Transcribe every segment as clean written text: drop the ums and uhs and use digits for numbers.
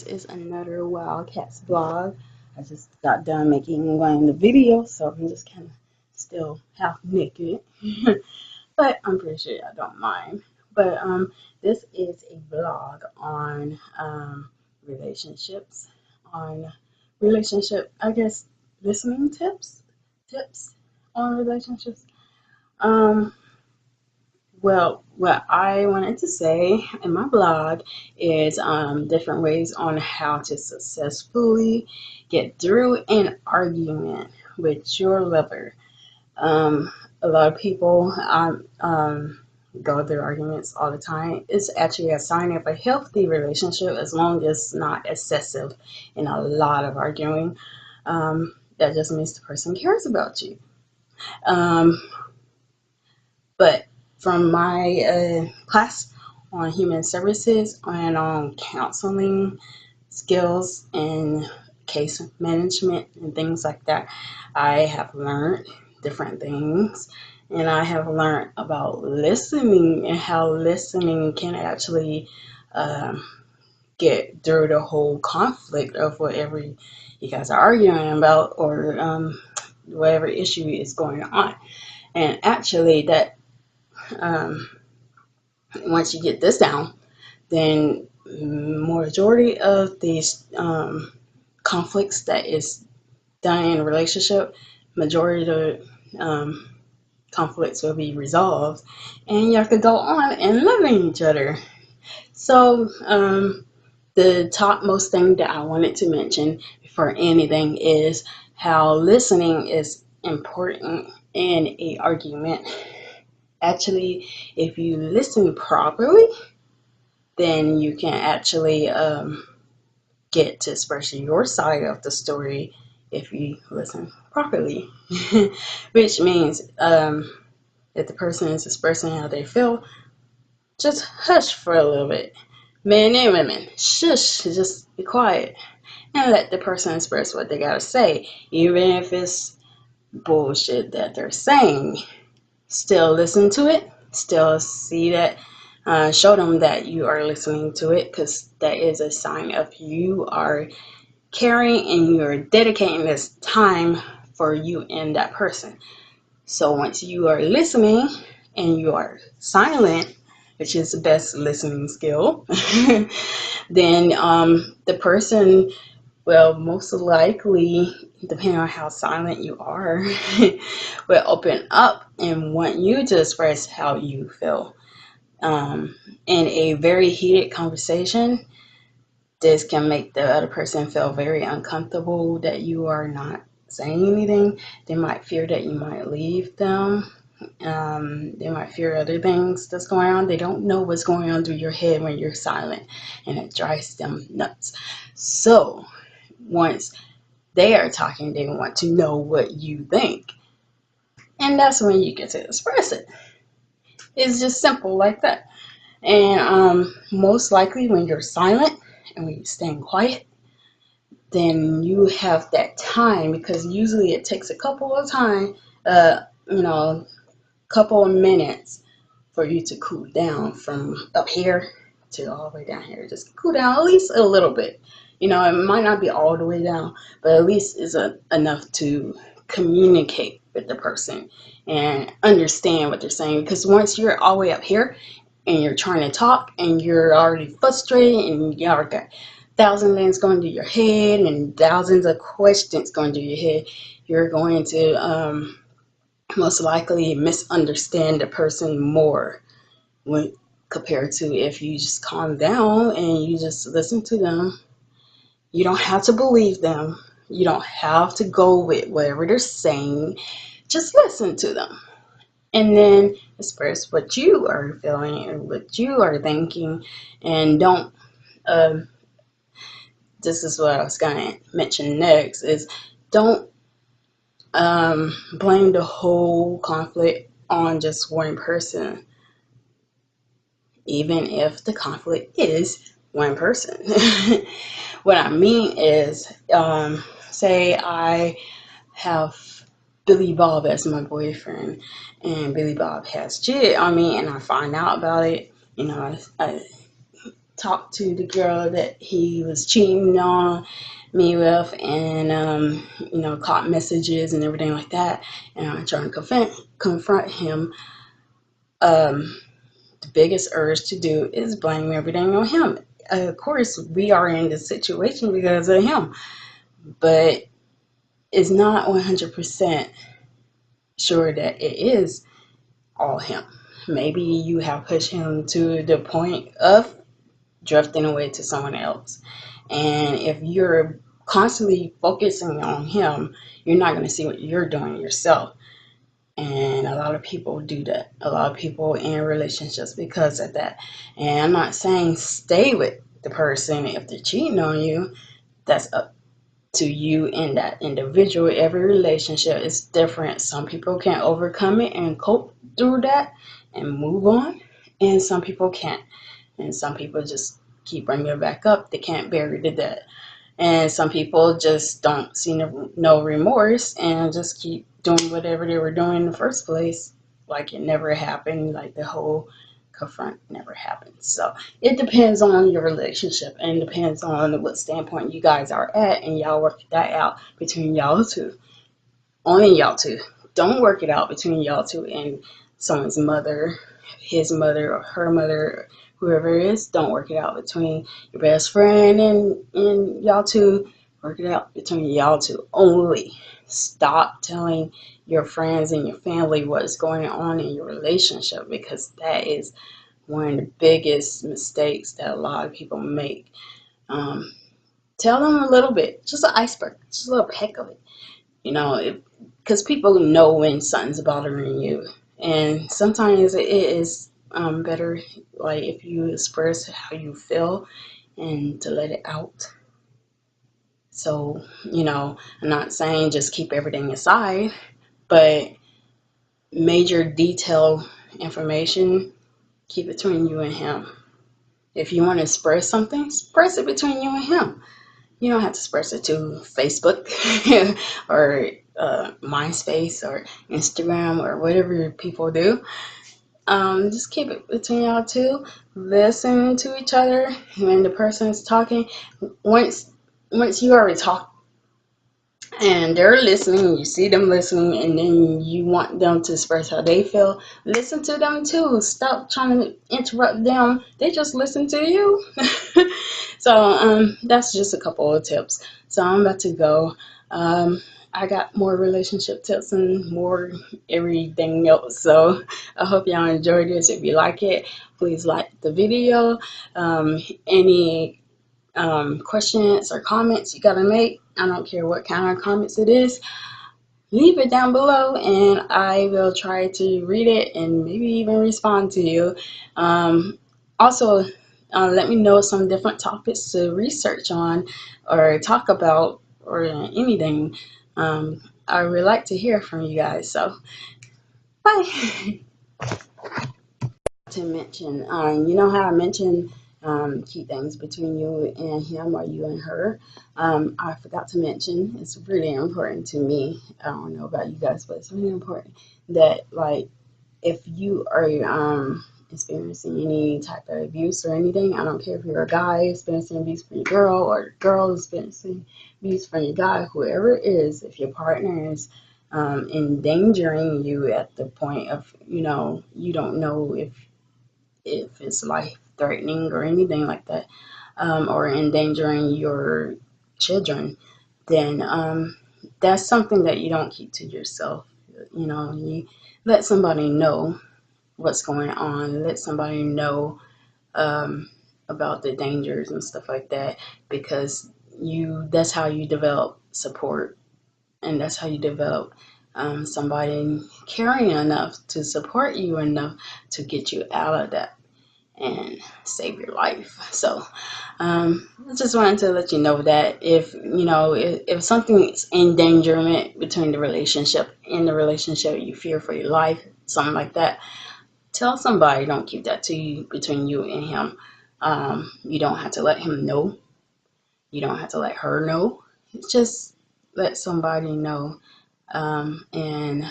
is another Wildcats vlog. I just got done making one of the videos, so I'm just kind of still half naked, but I'm pretty sure I don't mind. But this is a vlog on relationships, on relationship, I guess, listening tips on relationships. Um, Well, what I wanted to say in my blog is different ways on how to successfully get through an argument with your lover. A lot of people go through arguments all the time. It's actually a sign of a healthy relationship as long as it's not excessive and a lot of arguing. That just means the person cares about you. Um, But from my class on human services and on counseling skills and case management and things like that, I have learned different things. And I have learned about listening and how listening can actually um, get through the whole conflict of whatever you guys are arguing about, or whatever issue is going on. And actually, that um, once you get this down, then majority of these conflicts that is done in a relationship, majority of the conflicts will be resolved, and y'all could go on and loving each other. So the topmost thing that I wanted to mention before anything is how listening is important in a argument. Actually, if you listen properly, then you can actually get to express your side of the story if you listen properly. Which means if the person is expressing how they feel, just hush for a little bit. Men and women, shush, just be quiet and let the person express what they gotta say, even if it's bullshit that they're saying. Still listen to it, still see that, show them that you are listening to it, because that is a sign of you are caring and you're dedicating this time for you and that person. So once you are listening and you are silent, which is the best listening skill, then the person will most likely, depending on how silent you are, will open up and want you to express how you feel. In a very heated conversation, this can make the other person feel very uncomfortable that you are not saying anything. They might fear that you might leave them. They might fear other things that's going on. They don't know what's going on through your head when you're silent, and it drives them nuts. So once they are talking, they want to know what you think. And that's when you get to express it. It's just simple like that. And most likely when you're silent and when you're staying quiet, then you have that time, because usually it takes a couple of time, couple of minutes for you to cool down from up here to all the way down here. Just cool down at least a little bit. It might not be all the way down, but at least is enough to communicate with the person and understand what they're saying. Because once you're all the way up here and you're trying to talk and you're already frustrated and you already got thousand things going through your head and thousands of questions going through your head, you're going to most likely misunderstand the person more when compared to if you just calm down and you just listen to them. You don't have to believe them. You don't have to go with whatever they're saying. Just listen to them. And then express what you are feeling and what you are thinking. And don't, this is what I was going to mention next, is don't blame the whole conflict on just one person, even if the conflict is one person. What I mean is, say I have Billy Bob as my boyfriend, and Billy Bob has cheated on me, and I find out about it. I talked to the girl that he was cheating on me with, and caught messages and everything like that, and I'm trying to confront him. The biggest urge to do is blame everything on him. Of course, we are in this situation because of him, but it's not 100% sure that it is all him. Maybe you have pushed him to the point of drifting away to someone else. And if you're constantly focusing on him, you're not going to see what you're doing yourself. And a lot of people do that. A lot of people in relationships because of that. And I'm not saying stay with the person if they're cheating on you. That's up to you and that individual. Every relationship is different. Some people can overcome it and cope through that and move on, and some people can't. And some people just keep bringing it back up. They can't bury the dead. And some people just don't see no remorse and just keep doing whatever they were doing in the first place, like it never happened, like the whole confront never happened. So it depends on your relationship and depends on what standpoint you guys are at, and y'all work that out between y'all two. Only y'all two. Don't work it out between y'all two and someone's mother, his mother, or her mother, whoever it is. Don't work it out between your best friend and y'all two. Work it out between y'all two only. Stop telling your friends and your family what's going on in your relationship, because that is one of the biggest mistakes that a lot of people make. Tell them a little bit, just an iceberg, just a little peck of it. Because people know when something's bothering you, and sometimes it is better, like, if you express how you feel and to let it out. So, I'm not saying just keep everything aside, but major detail information, keep it between you and him. If you want to express something, express it between you and him. You don't have to express it to Facebook or MySpace or Instagram or whatever people do. Just keep it between y'all two. Listen to each other when the person is talking. Once you already talk and they're listening, you see them listening, and then you want them to express how they feel, listen to them too. Stop trying to interrupt them. They just listen to you. So that's just a couple of tips. So I'm about to go. I got more relationship tips and more everything else. So I hope y'all enjoyed this. If you like it, please like the video. Any questions or comments you gotta make, I don't care what kind of comments it is, leave it down below and I will try to read it and maybe even respond to you. Also, let me know some different topics to research on or talk about or anything. I would like to hear from you guys. So bye. To mention, how I mentioned key things between you and him or you and her. I forgot to mention, it's really important to me. I don't know about you guys, but it's really important that, like, if you are experiencing any type of abuse or anything, I don't care if you're a guy experiencing abuse from your girl or a girl experiencing abuse from your guy, whoever it is, if your partner is endangering you at the point of, you don't know if it's life threatening or anything like that, or endangering your children, then that's something that you don't keep to yourself. You let somebody know what's going on, let somebody know about the dangers and stuff like that, because that's how you develop support, and that's how you develop somebody caring enough to support you enough to get you out of that and save your life. So I just wanted to let you know that if something's endangerment between the relationship, in the relationship, you fear for your life, something like that, tell somebody. Don't keep that to you, between you and him. You don't have to let him know. You don't have to let her know. Just let somebody know. And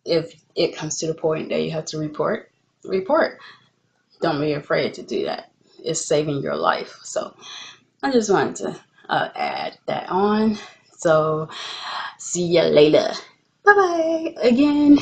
if it comes to the point that you have to report. Don't be afraid to do that. is saving your life. So I just wanted to add that on. So see ya later. Bye bye again.